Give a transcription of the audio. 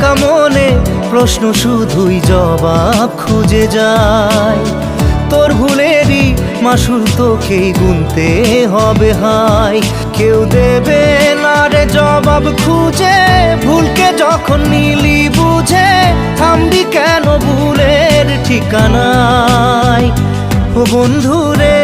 ভাঙা মনে প্রশ্ন শুধুই জবাব খুঁজে যায়। তোর ভুলেরই মাসুল তোকেই গুনতে হবে হাই। কেউ দেবে না রে জবাব খুঁজে, ভুলকে যখন নিলি বুঝে থামবি কেন ভুলের ঠিকানায়। ও বন্ধু রে